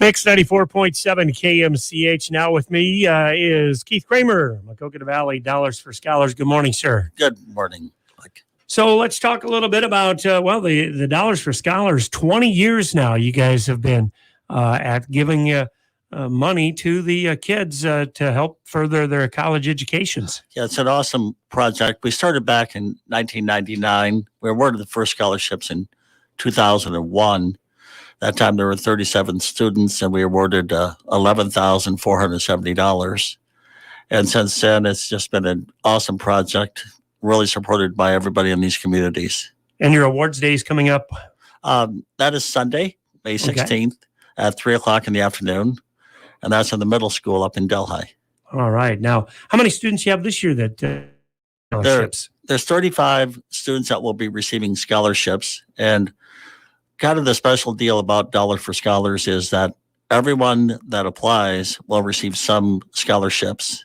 Mix 94.7 KMCH. Now with me is Keith Kramer, Maquoketa Valley Dollars for Scholars. Good morning, sir. Good morning, Mike. So let's talk a little bit about, the Dollars for Scholars. 20 years now you guys have been at giving money to the kids to help further their college educations. Yeah, it's an awesome project. We started back in 1999. We awarded the first scholarships in 2001. That time there were 37 students, and we awarded $11,470. And since then, it's just been an awesome project, really supported by everybody in these communities. And your awards day is coming up? That is Sunday, May 16th at 3 o'clock in the afternoon. And that's in the middle school up in Delhi. All right. Now, how many students you have this year that scholarships? There's 35 students that will be receiving scholarships. And kind of the special deal about Dollar for Scholars is that everyone that applies will receive some scholarships.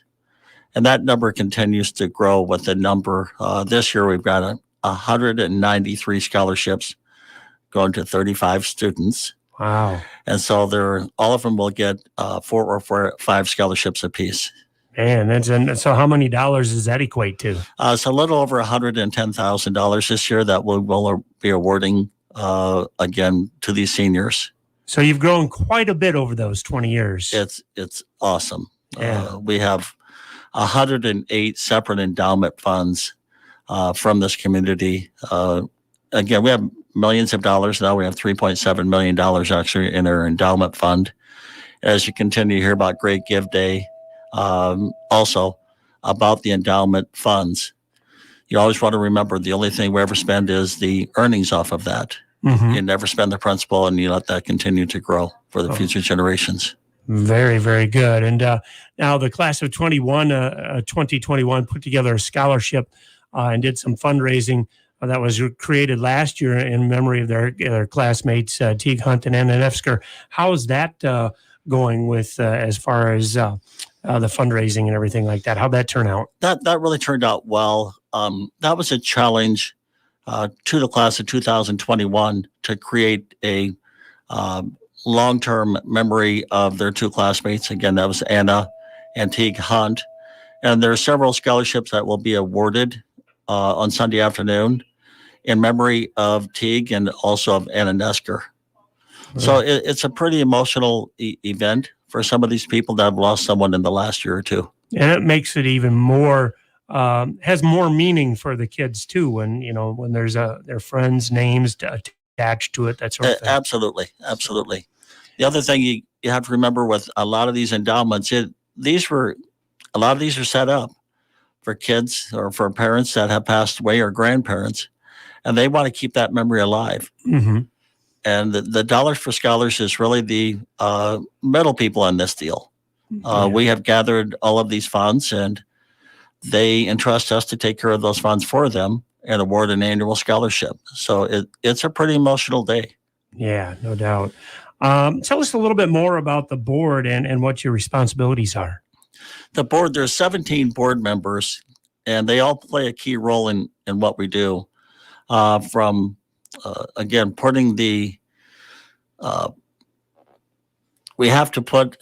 And that number continues to grow with the number. This year, we've got 193 scholarships going to 35 students. Wow. And so all of them will get 4 or 5 scholarships apiece. Man, so how many dollars does that equate to? It's a little over $110,000 this year that we will be awarding again to these seniors. So you've grown quite a bit over those 20 years. It's awesome. Yeah. We have 108 separate endowment funds from this community. Again, we have millions of dollars now. We have $3.7 million actually in our endowment fund. As you continue to hear about Great Give Day, also about the endowment funds, you always want to remember the only thing we ever spend is the earnings off of that. Mm-hmm. You never spend the principal, and you let that continue to grow for the future generations. Very, very good. And now the class of 2021 put together a scholarship and did some fundraising that was created last year in memory of their classmates, Teague Hunt and Anna Nefsker. How is that going with as far as the fundraising and everything like that? How'd that turn out? That really turned out well. That was a challenge to the class of 2021 to create a long-term memory of their two classmates. Again, that was Anna and Teague Hunt. And there are several scholarships that will be awarded on Sunday afternoon in memory of Teague and also of Anna Nefsker. Right. So it's a pretty emotional event for some of these people that have lost someone in the last year or two. And it makes it even more, has more meaning for the kids too, when there's their friends' names attached to it, that sort of thing. Absolutely. The other thing you have to remember with a lot of these endowments, a lot of these are set up for kids or for parents that have passed away or grandparents, and they want to keep that memory alive. Mm-hmm. And the Dollars for Scholars is really the middle people in this deal. We have gathered all of these funds, and they entrust us to take care of those funds for them and award an annual scholarship. So it's a pretty emotional day. Yeah, no doubt. Tell us a little bit more about the board and what your responsibilities are. The board, there's 17 board members, and they all play a key role in what we do. From putting we have to put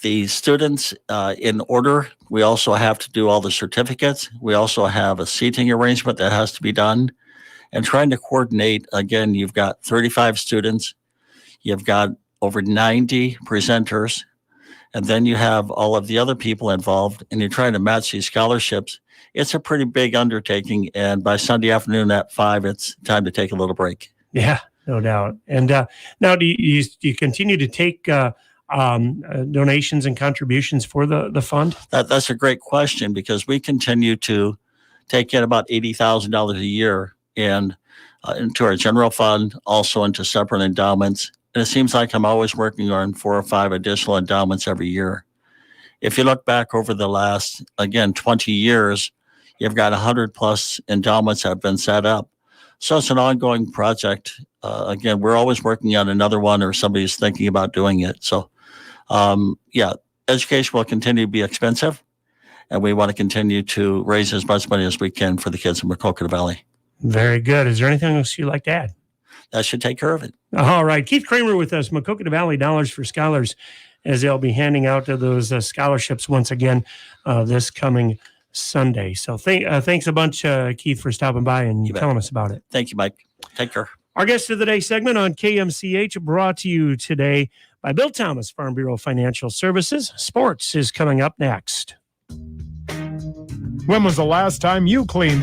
the students in order. We also have to do all the certificates. We also have a seating arrangement that has to be done, and trying to coordinate. Again, you've got 35 students, you've got over 90 presenters, and then you have all of the other people involved, and you're trying to match these scholarships. It's a pretty big undertaking, and by Sunday afternoon at 5, it's time to take a little break. Yeah, no doubt. And now, do you continue to take donations and contributions for the fund? That's a great question, because we continue to take in about $80,000 a year into our general fund, also into separate endowments. And it seems like I'm always working on 4 or 5 additional endowments every year. If you look back over the last, 20 years, you've got 100 plus endowments that have been set up. So it's an ongoing project. We're always working on another one, or somebody's thinking about doing it. So, education will continue to be expensive, and we want to continue to raise as much money as we can for the kids in Maquoketa Valley. Very good. Is there anything else you'd like to add? that should take care of it. All right. Keith Kramer with us, Maquoketa Valley Dollars for Scholars, as they'll be handing out those scholarships once again this coming Sunday. So thanks a bunch, Keith, for stopping by and telling us about it. Thank you, Mike. Take care. Our guest of the day segment on KMCH brought to you today by Bill Thomas, Farm Bureau Financial Services. Sports is coming up next. When was the last time you cleaned